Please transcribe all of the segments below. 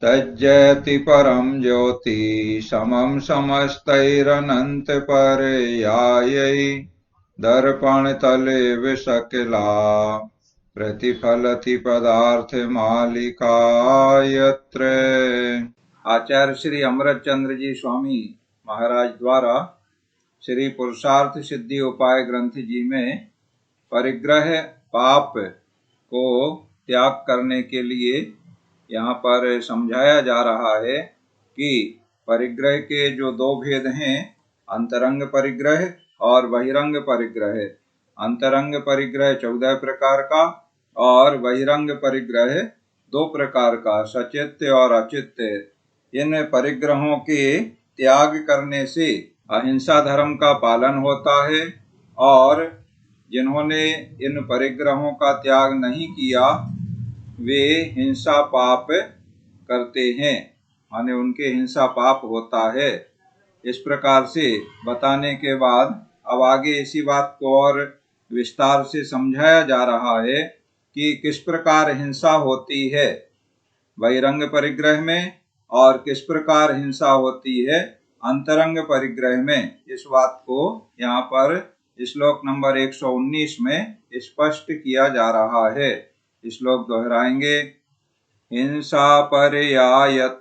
तज्जयति परम ज्योति समम समस्तैरनंत पर्यायै दर्पण तले विशकिला प्रतिफलति पदार्थ मालिका यत्र। आचार्य श्री अमृत चंद्र जी स्वामी महाराज द्वारा श्री पुरुषार्थ सिद्धि उपाय ग्रंथ जी में परिग्रह पाप को त्याग करने के लिए यहाँ पर समझाया जा रहा है कि परिग्रह के जो दो भेद हैं, अंतरंग परिग्रह और बहिरंग परिग्रह। अंतरंग परिग्रह 14 प्रकार का और बहिरंग परिग्रह 2 प्रकार का, सचित्त और अचित्त। इन परिग्रहों के त्याग करने से अहिंसा धर्म का पालन होता है और जिन्होंने इन परिग्रहों का त्याग नहीं किया वे हिंसा पाप करते हैं, माने उनके हिंसा पाप होता है। इस प्रकार से बताने के बाद अब आगे इसी बात को और विस्तार से समझाया जा रहा है कि किस प्रकार हिंसा होती है बहिरंग परिग्रह में और किस प्रकार हिंसा होती है अंतरंग परिग्रह में। इस बात को यहाँ पर श्लोक नंबर 119 में स्पष्ट किया जा रहा है। श्लोक दोहराएंगे। हिंसा पर्यायत्वात्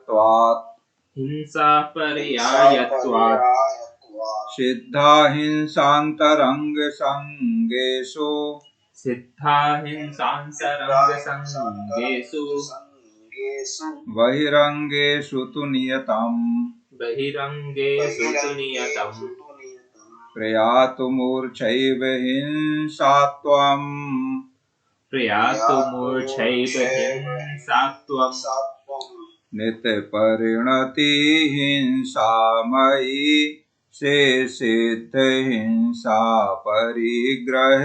सिद्धा हिंसान्तरंग संगेषु बहिरंगेषु तु नियतम् प्रयातुमूर्च्छैव हिंसात्वम् नित्यपरिणति हिंसामयी सिद्ध हिंसा परिग्रह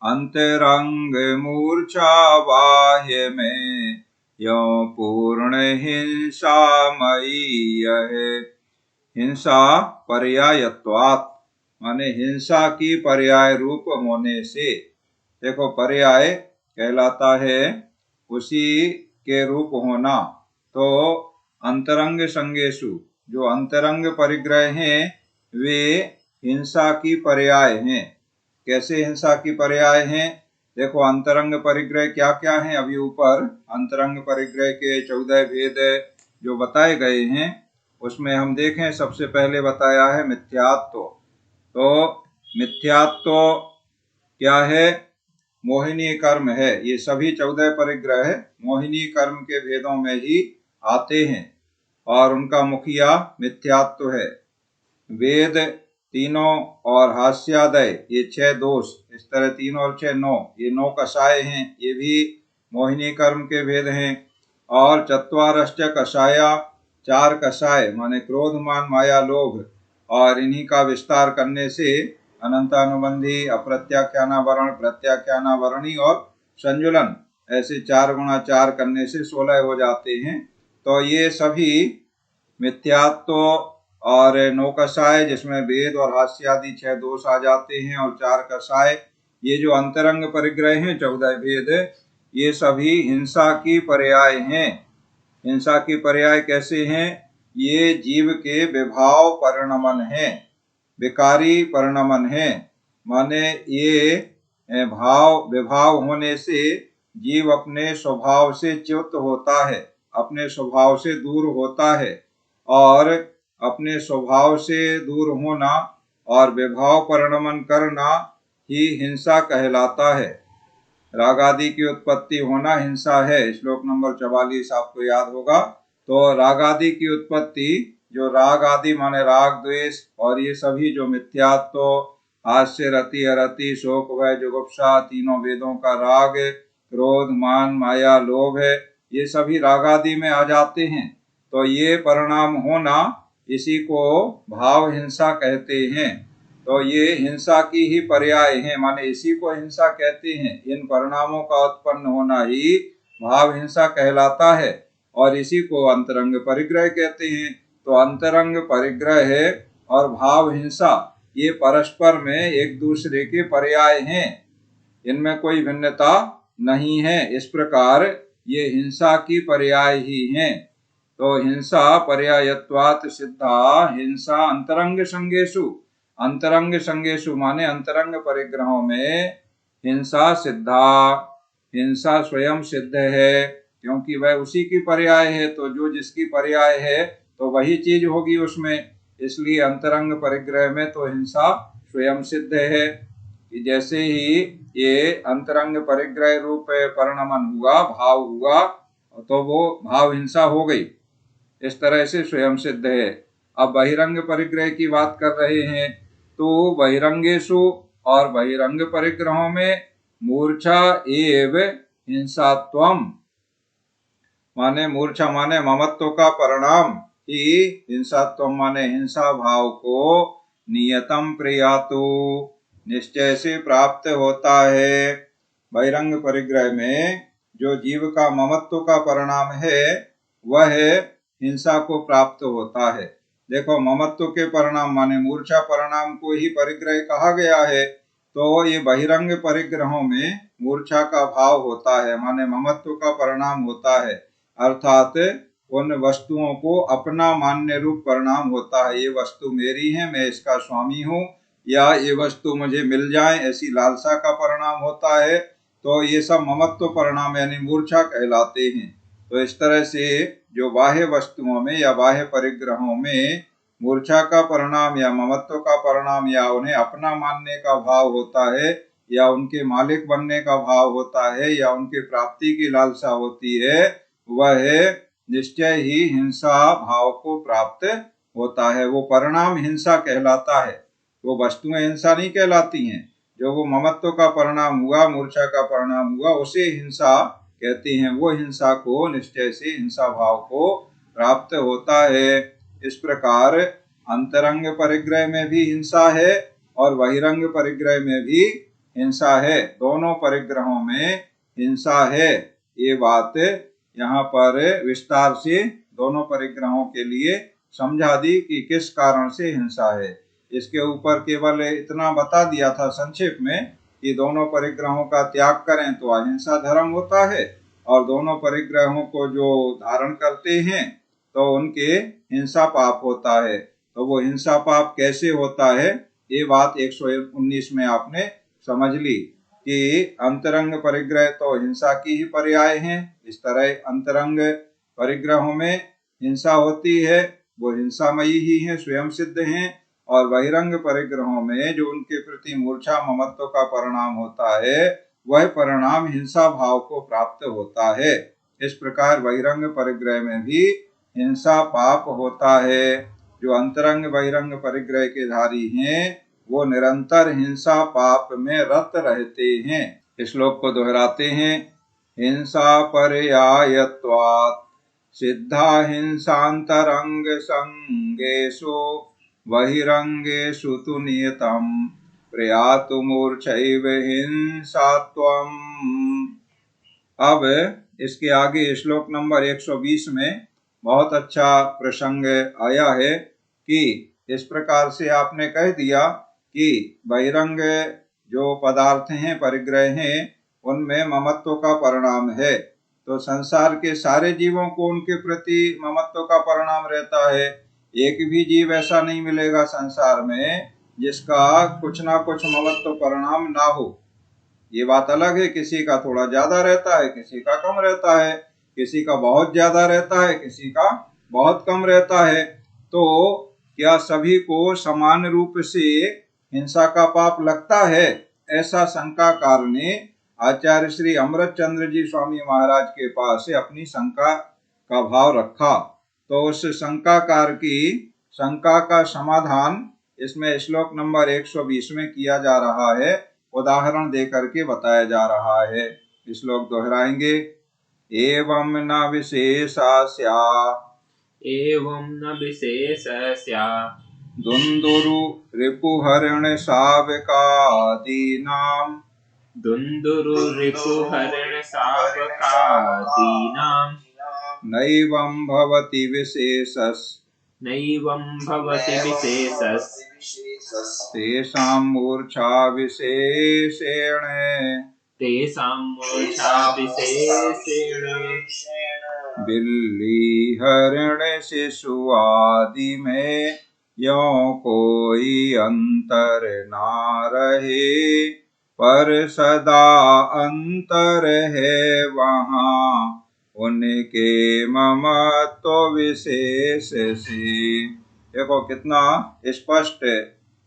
अंतरंग मूर्छा बाह्य में यो पूर्ण हिंसामयी यह। हिंसा पर्यायत्वात् माने हिंसा की पर्याय रूप होने से। देखो, पर्याय कहलाता है उसी के रूप होना। तो अंतरंग संगेषु जो अंतरंग परिग्रह हैं वे हिंसा की पर्याय हैं। कैसे हिंसा की पर्याय हैं? देखो, अंतरंग परिग्रह क्या क्या हैं। अभी ऊपर अंतरंग परिग्रह के 14 भेद जो बताए गए हैं उसमें हम देखें, सबसे पहले बताया है मिथ्यात्व। तो मिथ्यात्व क्या है? मोहिनी कर्म है। ये सभी 14 परिग्रह मोहिनी कर्म के भेदों में ही आते हैं और उनका मुखिया मिथ्यात्व है। वेद तीनों और हास्यादय ये 6 दोष, इस तरह 3 और 6 9, ये 9 कषाय हैं, ये भी मोहिनी कर्म के भेद हैं। और चत्वारश्च कषाया 4 कषाय माने क्रोध मान माया लोभ, और इन्हीं का विस्तार करने से अनंतानुबंधी अप्रत्याख्यानावरण प्रत्याख्यानावरणी और संजुलन ऐसे 4 गुणा 4 करने से 16 हो जाते हैं। तो ये सभी मिथ्यात्व और 9 कषाय जिसमें वेद और हास्य आदि 6 दोष आ जाते हैं और 4 कषाय ये जो अंतरंग परिग्रह हैं 14 भेद, ये सभी हिंसा की पर्याय हैं। हिंसा की पर्याय कैसे हैं? ये जीव के विभाव परिणमन हैं, विकारी परिणमन हैं। माने ये विभाव होने से जीव अपने स्वभाव से च्युत होता है, अपने स्वभाव से दूर होता है, और अपने स्वभाव से दूर होना और विभाव परिणमन करना ही हिंसा कहलाता है। राग आदि की उत्पत्ति होना हिंसा है। श्लोक नंबर 44 आपको याद होगा। तो राग आदि की उत्पत्ति, जो राग आदि माने राग द्वेष और ये सभी जो मिथ्यात्व हास्य रति अरति शोक भय जुगुप्सा तीनों वेदों का राग, क्रोध मान माया लोभ है, ये सभी राग आदि में आ जाते हैं। तो ये परिणाम होना, इसी को भाव हिंसा कहते हैं। तो ये हिंसा की ही पर्याय है, माने इसी को हिंसा कहते हैं। इन परिणामों का उत्पन्न होना ही भाव हिंसा कहलाता है और इसी को अंतरंग परिग्रह कहते हैं। तो अंतरंग परिग्रह और भाव हिंसा ये परस्पर में एक दूसरे के पर्याय हैं, इनमें कोई भिन्नता नहीं है। इस प्रकार ये हिंसा की पर्याय ही हैं। तो हिंसा पर्यायत्वात् सिद्धा हिंसा अंतरंग संगेषु, अंतरंग संगेषु माने अंतरंग परिग्रहों में हिंसा सिद्धा, हिंसा स्वयं सिद्ध है, क्योंकि वह उसी की पर्याय है। तो जो जिसकी पर्याय है तो वही चीज होगी उसमें, इसलिए अंतरंग परिग्रह में तो हिंसा स्वयं सिद्ध है। कि जैसे ही ये अंतरंग परिग्रह रूप परिणमन हुआ, भाव हुआ, तो वो भाव हिंसा हो गई, इस तरह से स्वयं सिद्ध है। अब बहिरंग परिग्रह की बात कर रहे हैं, तो बहिरंगेषु और बहिरंग परिग्रहों में मूर्छा एव हिंसात्वम, माने मूर्छा माने ममत्व का परिणाम ही हिंसात्व माने हिंसा भाव को नियतम प्रियातु निश्चय से प्राप्त होता है। बहिरंग परिग्रह में जो जीव का ममत्व का परिणाम है वह हिंसा को प्राप्त होता है। देखो, ममत्व के परिणाम माने मूर्छा परिणाम को ही परिग्रह कहा गया है। तो ये बहिरंग परिग्रहों में मूर्छा का भाव होता है, माने ममत्व का परिणाम होता है, अर्थात उन वस्तुओं को अपना मान्य रूप परिणाम होता है। ये वस्तु मेरी है, मैं इसका स्वामी हूँ, या ये वस्तु मुझे मिल जाए, ऐसी लालसा का परिणाम होता है। तो ये सब ममत्व परिणाम यानी मूर्छा कहलाते हैं। तो इस तरह से जो बाह्य वस्तुओं में या बाह्य परिग्रहों में मूर्छा का परिणाम या ममत्व का परिणाम या उन्हें अपना मानने का भाव होता है, या उनके मालिक बनने का भाव होता है, या उनके प्राप्ति की लालसा होती है, वह निश्चय ही हिंसा भाव को प्राप्त होता है। वो परिणाम हिंसा कहलाता है, वो वस्तुएं हिंसा नहीं कहलाती हैं। जो वो ममत्व का परिणाम हुआ, मूर्छा का परिणाम हुआ, उसे हिंसा कहते हैं। वो हिंसा को निश्चय से हिंसा भाव को प्राप्त होता है। इस प्रकार अंतरंग परिग्रह में भी हिंसा है और बहिरंग परिग्रह में भी हिंसा है, दोनों परिग्रहों में हिंसा है। ये बात यहाँ पर विस्तार से दोनों परिग्रहों के लिए समझा दी कि किस कारण से हिंसा है। इसके ऊपर केवल इतना बता दिया था संक्षेप में कि दोनों परिग्रहों का त्याग करें तो अहिंसा धर्म होता है, और दोनों परिग्रहों को जो धारण करते हैं तो उनके हिंसा पाप होता है। तो वो हिंसा पाप कैसे होता है, ये बात 119 में आपने समझ ली कि अंतरंग परिग्रह तो हिंसा की ही पर्याय हैं। इस तरह अंतरंग परिग्रहों में हिंसा होती है, वो हिंसामयी ही है, स्वयं सिद्ध हैं। और बहिरंग परिग्रहों में जो उनके प्रति मूर्छा ममत्व का परिणाम होता है, वह परिणाम हिंसा भाव को प्राप्त होता है। इस प्रकार बहिरंग परिग्रह में भी हिंसा पाप होता है। जो अंतरंग बहिरंग परिग्रह के धारी हैं वो निरंतर हिंसा पाप में रत रहते हैं। इस श्लोक को दोहराते हैं। हिंसा पर्यायत्वात् सिद्धा हिंसांतरंग संगेषु बहिरंगेषु तु नियतम् प्रयातु मूर्छैव हिंसात्वम्। अब इसके आगे श्लोक नंबर 120 में बहुत अच्छा प्रसंग आया है कि इस प्रकार से आपने कह दिया कि बहिरंग जो पदार्थ हैं, परिग्रह हैं, उनमें ममत्व का परिणाम है। तो संसार के सारे जीवों को उनके प्रति ममत्व का परिणाम रहता है। एक भी जीव ऐसा नहीं मिलेगा संसार में जिसका कुछ ना कुछ ममत्व परिणाम ना हो। ये बात अलग है, किसी का थोड़ा ज्यादा रहता है, किसी का कम रहता है, किसी का बहुत ज्यादा रहता है, किसी का बहुत कम रहता है। तो क्या सभी को समान रूप से हिंसा का पाप लगता है? ऐसा शंकाकार ने आचार्य श्री अमृत चंद्र जी स्वामी महाराज के पास से अपनी शंका का भाव रखा। तो उस शंकाकार की शंका का समाधान इसमें श्लोक नंबर 120 में किया जा रहा है, उदाहरण दे करके बताया जा रहा है। श्लोक दोहराएंगे। एवं न विशेषस्या एवं न विशेषस्या दुन्दुरु रिपुहरिण शावकादीनां दुन्दुरु रिपुहरिण शावकादीनां नैवं भवति विशेषस् नैवं भवति विशेषस् तेषां मूर्छा विशेषेण तेषां मूर्छा विशेषेण बिल्ली हरिण शिशु आदि में यों कोई अंतर ना रहे, पर सदा अंतर है वहाँ उनके ममत्व विशेष से। देखो कितना स्पष्ट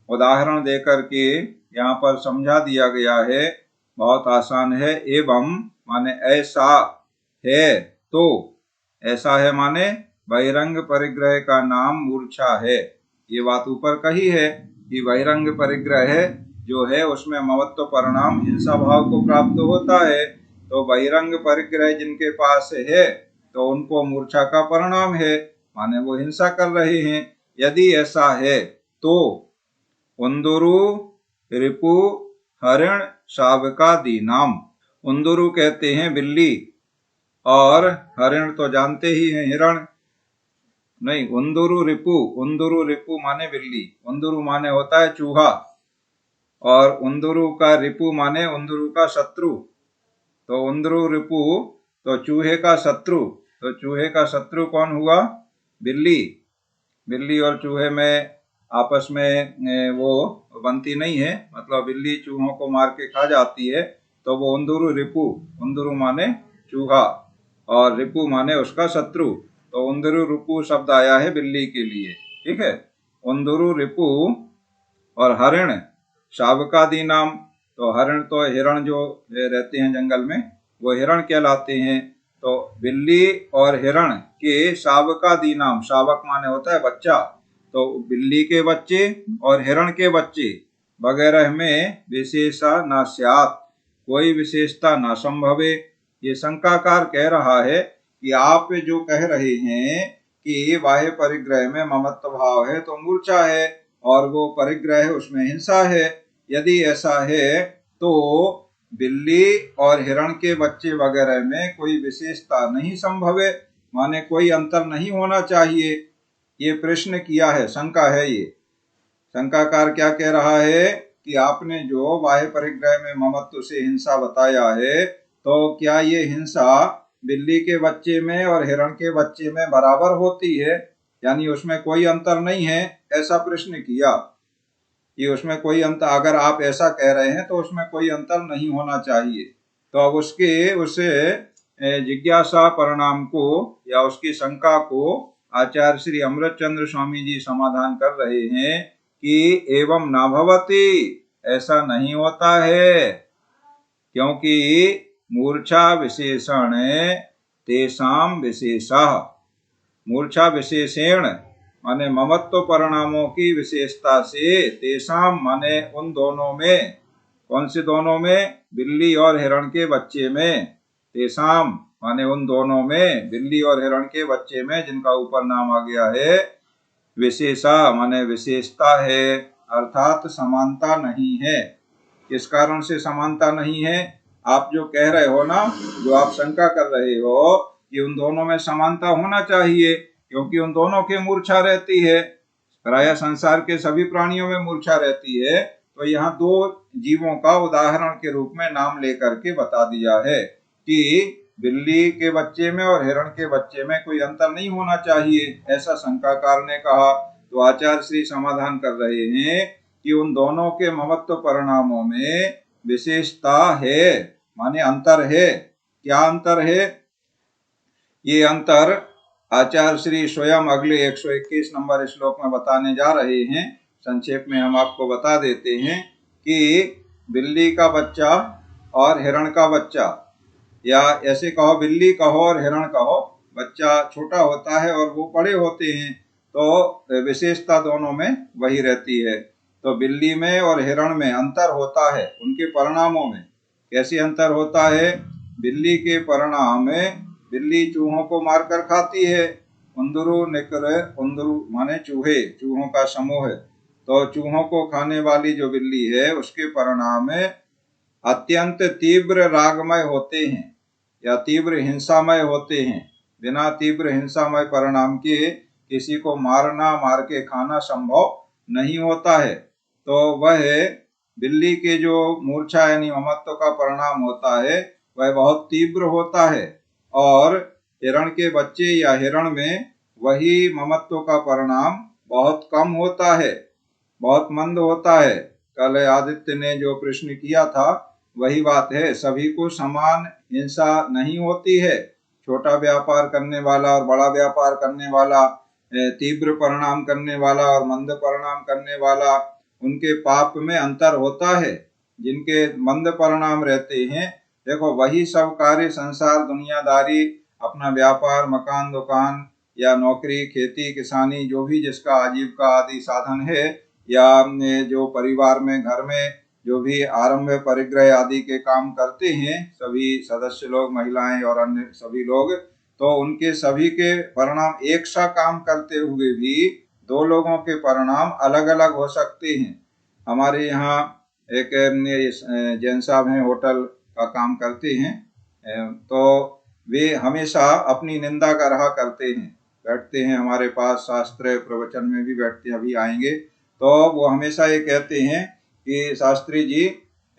उदाहरण देकर के यहाँ पर समझा दिया गया है, बहुत आसान है। एवं माने ऐसा है, तो ऐसा है माने बहिरंग परिग्रह का नाम मूर्छा है। ये बात ऊपर कही है कि बहिरंग परिग्रह जो है उसमें ममत्व परिणाम हिंसा भाव को प्राप्त होता है। तो बहिरंग परिग्रह जिनके पास है तो उनको मूर्छा का परिणाम है, माने वो हिंसा कर रहे हैं। यदि ऐसा है तो उंदुरु रिपु हरिण शावकादि नाम, उंदुरु कहते हैं बिल्ली और हरिण तो जानते ही हैं हिरण, नहीं उंदुरु रिपु माने बिल्ली, उंदुरु माने होता है चूहा और उंदुरु का रिपु माने उंदुरु का शत्रु। तो उंदुरु रिपु तो चूहे का शत्रु, तो चूहे का शत्रु कौन हुआ? बिल्ली। बिल्ली और चूहे में आपस में वो बनती नहीं है, मतलब बिल्ली चूहों को मार के खा जाती है, तो वो उंदुरु रिपु, उंदुरु माने चूहा और रिपु माने उसका शत्रु, तो उंदुरु रिपु शब्द आया है बिल्ली के लिए। ठीक है, उंदुरु रिपु और हरिण शावकादि नाम, तो हरिण तो हिरण जो रहते हैं जंगल में वो हिरण कहलाते हैं। तो बिल्ली और हिरण के शावकादि नाम, शावक माने होता है बच्चा, तो बिल्ली के बच्चे और हिरण के बच्चे वगैरह में विशेषा न स्यात्, कोई विशेषता न संभवे। ये शंकाकार कह रहा है कि आप जो कह रहे हैं कि बाह्य परिग्रह में ममत्व भाव है तो मूर्छा है और वो परिग्रह है उसमें हिंसा है। यदि ऐसा है तो बिल्ली और हिरण के बच्चे वगैरह में कोई विशेषता नहीं संभव है, माने कोई अंतर नहीं होना चाहिए। ये प्रश्न किया है, शंका है। ये शंकाकार क्या कह रहा है कि आपने जो बाह्य परिग्रह में ममत्व से हिंसा बताया है, तो क्या ये हिंसा बिल्ली के बच्चे में और हिरण के बच्चे में बराबर होती है, यानी उसमें कोई अंतर नहीं है, ऐसा प्रश्न किया कि उसमें कोई अंतर, अगर आप ऐसा कह रहे हैं तो उसमें कोई अंतर नहीं होना चाहिए। तो अब उस जिज्ञासा परिणाम को या उसकी शंका को आचार्य श्री अमृतचंद्र स्वामी जी समाधान कर रहे हैं कि एवं न भवति, ऐसा नहीं होता है, क्योंकि मूर्छा विशेषण तेषाम विशेषः, मूर्छा विशेषण माने ममत्व परिणामों की विशेषता से, तेषाम माने उन दोनों में, कौन से दोनों में? बिल्ली और हिरण के बच्चे में। तेषाम माने उन दोनों में, बिल्ली और हिरण के बच्चे में जिनका ऊपर नाम आ गया है, विशेषा माने विशेषता है, अर्थात समानता नहीं है। किस कारण से समानता नहीं है? आप जो कह रहे हो ना, जो आप शंका कर रहे हो कि उन दोनों में समानता होना चाहिए, क्योंकि उन दोनों के मूर्छा रहती है, प्रायः संसार के सभी प्राणियों में मूर्छा रहती है। तो यहाँ दो जीवों का उदाहरण के रूप में नाम लेकर के बता दिया है कि बिल्ली के बच्चे में और हिरण के बच्चे में कोई अंतर नहीं होना चाहिए, ऐसा शंकाकार ने कहा। तो आचार्य श्री समाधान कर रहे हैं कि उन दोनों के ममत्व परिणामों में विशेषता है, माने अंतर है। क्या अंतर है? ये अंतर आचार्य श्री स्वयं अगले 121 नंबर श्लोक में बताने जा रहे हैं। संक्षेप में हम आपको बता देते हैं कि बिल्ली का बच्चा और हिरण का बच्चा, या ऐसे कहो बिल्ली कहो और हिरण कहो, बच्चा छोटा होता है और वो बड़े होते हैं, तो विशेषता दोनों में वही रहती है। तो बिल्ली में और हिरण में अंतर होता है उनके परिणामों में। कैसे अंतर होता है? बिल्ली के परिणाम में बिल्ली चूहों को मारकर खाती है, उंदुरु निकर, उंदुरु माने चूहे, चूहों का समूह है, तो चूहों को खाने वाली जो बिल्ली है उसके परिणाम अत्यंत तीव्र रागमय होते हैं या तीव्र हिंसामय होते हैं। बिना तीव्र हिंसामय परिणाम के किसी को मारना, मार के खाना संभव नहीं होता है। तो वह बिल्ली के जो मूर्छा यानी ममत्व का परिणाम होता है वह बहुत तीव्र होता है, और हिरण के बच्चे या हिरण में वही ममत्व का परिणाम बहुत कम होता है, बहुत मंद होता है। कल आदित्य ने जो प्रश्न किया था वही बात है, सभी को समान हिंसा नहीं होती है। छोटा व्यापार करने वाला और बड़ा व्यापार करने वाला, तीव्र परिणाम करने वाला और मंद परिणाम करने वाला, उनके पाप में अंतर होता है। जिनके मंद परिणाम रहते हैं, देखो वही सब कार्य संसार दुनियादारी, अपना व्यापार, मकान दुकान या नौकरी, खेती किसानी, जो भी जिसका आजीविका आदि साधन है, या जो परिवार में घर में जो भी आरंभ परिग्रह आदि के काम करते हैं सभी सदस्य लोग, महिलाएं और अन्य सभी लोग, तो उनके सभी के परिणाम एक सा काम करते हुए भी दो लोगों के परिणाम अलग अलग हो सकते हैं। हमारे यहाँ एक जैन साहब हैं, होटल का काम करते हैं, तो वे हमेशा अपनी निंदा का रहा करते हैं, बैठते हैं हमारे पास, शास्त्र प्रवचन में भी बैठते, अभी आएंगे, तो वो हमेशा ये कहते हैं कि शास्त्री जी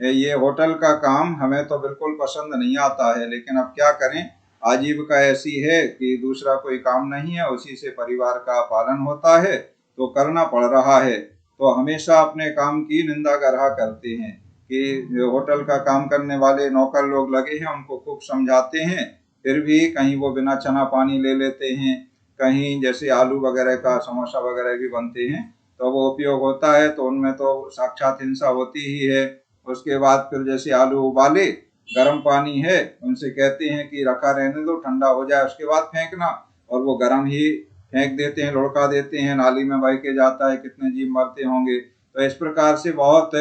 ये होटल का काम हमें तो बिल्कुल पसंद नहीं आता है, लेकिन अब क्या करें, आजीविका ऐसी है कि दूसरा कोई काम नहीं है, उसी से परिवार का पालन होता है, तो करना पड़ रहा है। तो हमेशा अपने काम की निंदा कर रहा करते हैं कि होटल का काम करने वाले नौकर लोग लगे हैं, उनको खूब समझाते हैं, फिर भी कहीं वो बिना चना पानी ले लेते हैं, कहीं जैसे आलू वगैरह का समोसा वगैरह भी बनते हैं तो वो उपयोग होता है, तो उनमें तो साक्षात हिंसा होती ही है। उसके बाद फिर जैसे आलू उबाले, गर्म पानी है, उनसे कहते हैं कि रखा रहने दो, ठंडा हो जाए उसके बाद फेंकना, और वो गर्म ही फेंक देते हैं, लुढ़का देते हैं, नाली में बह के जाता है, कितने जीव मरते होंगे। तो इस प्रकार से बहुत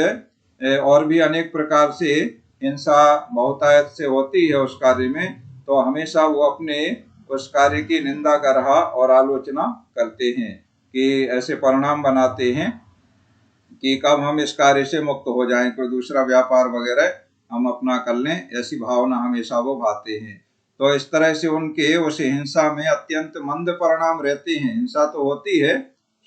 और भी अनेक प्रकार से हिंसा बहुतायत से होती है उस कार्य में, तो हमेशा वो अपने उस कार्य की निंदा कर रहा और आलोचना करते हैं कि ऐसे परिणाम बनाते हैं कि कब हम इस कार्य से मुक्त हो जाएं, कोई दूसरा व्यापार वगैरह हम अपना कर लें, ऐसी भावना हमेशा वो भाते हैं। तो इस तरह से उनके उस हिंसा में अत्यंत मंद परिणाम रहते हैं। हिंसा तो होती है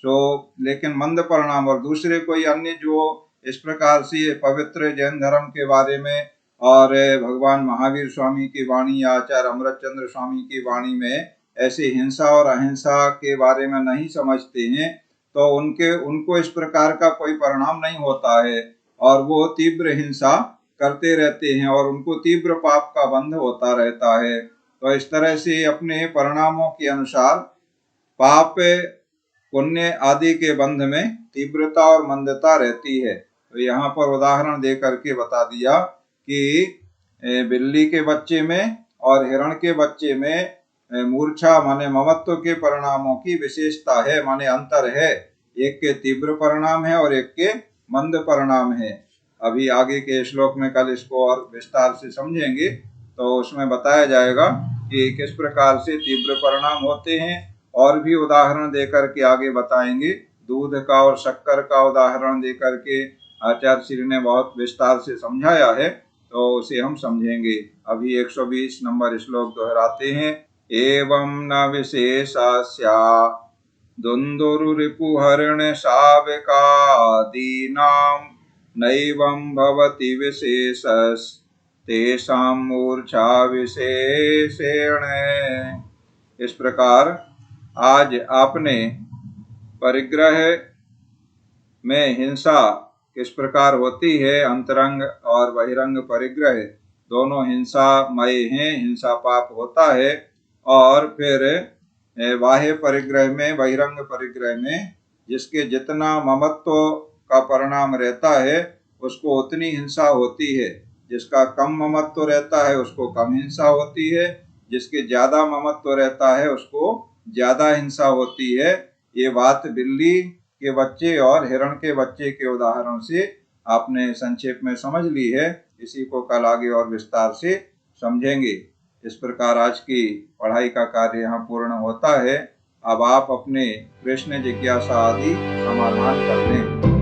सो, लेकिन मंद परिणाम। और दूसरे कोई अन्य जो इस प्रकार से पवित्र जैन धर्म के बारे में और भगवान महावीर स्वामी की वाणी या आचार्य अमृतचंद्र स्वामी की वाणी में ऐसे हिंसा और अहिंसा के बारे में नहीं समझते हैं, तो उनको इस प्रकार का कोई परिणाम नहीं होता है, और वो तीव्र हिंसा करते रहते हैं और उनको तीव्र पाप का बंध होता रहता है। तो इस तरह से अपने परिणामों के अनुसार पाप पुण्य आदि के बंध में तीव्रता और मंदता रहती है। तो यहाँ पर उदाहरण दे करके बता दिया कि बिल्ली के बच्चे में और हिरण के बच्चे में मूर्छा माने ममत्व के परिणामों की विशेषता है, माने अंतर है। एक के तीव्र परिणाम है और एक के मंद परिणाम है। अभी आगे के श्लोक में कल इसको और विस्तार से समझेंगे, तो उसमें बताया जाएगा कि किस प्रकार से तीव्र परिणाम होते हैं, और भी उदाहरण देकर के आगे बताएंगे। दूध का और शक्कर का उदाहरण देकर के आचार्य श्री ने बहुत विस्तार से समझाया है, तो उसे हम समझेंगे। अभी 120 नंबर श्लोक दोहराते हैं। एवं न विशेषस्या दुन्दुरुरिपुहरिण शावकादीनां नैवं भवति विशेषस्तेषां मूर्छा विशेषेण। इस प्रकार आज आपने परिग्रह में हिंसा किस प्रकार होती है, अंतरंग और बहिरंग परिग्रह दोनों हिंसामय हैं, हिंसा पाप होता है। और फिर बाह्य परिग्रह में, बहिरंग परिग्रह में जिसके जितना ममत्व का परिणाम रहता है उसको उतनी हिंसा होती है, जिसका कम ममत्व रहता है उसको कम हिंसा होती है, जिसके ज्यादा ममत्व रहता है उसको ज्यादा हिंसा होती है। ये बात बिल्ली के बच्चे और हिरण के बच्चे के उदाहरण से आपने संक्षेप में समझ ली है। इसी को कल आगे और विस्तार से समझेंगे। इस प्रकार आज की पढ़ाई का कार्य यहाँ पूर्ण होता है। अब आप अपने प्रश्न जिज्ञासा आदि समाधान कर लें।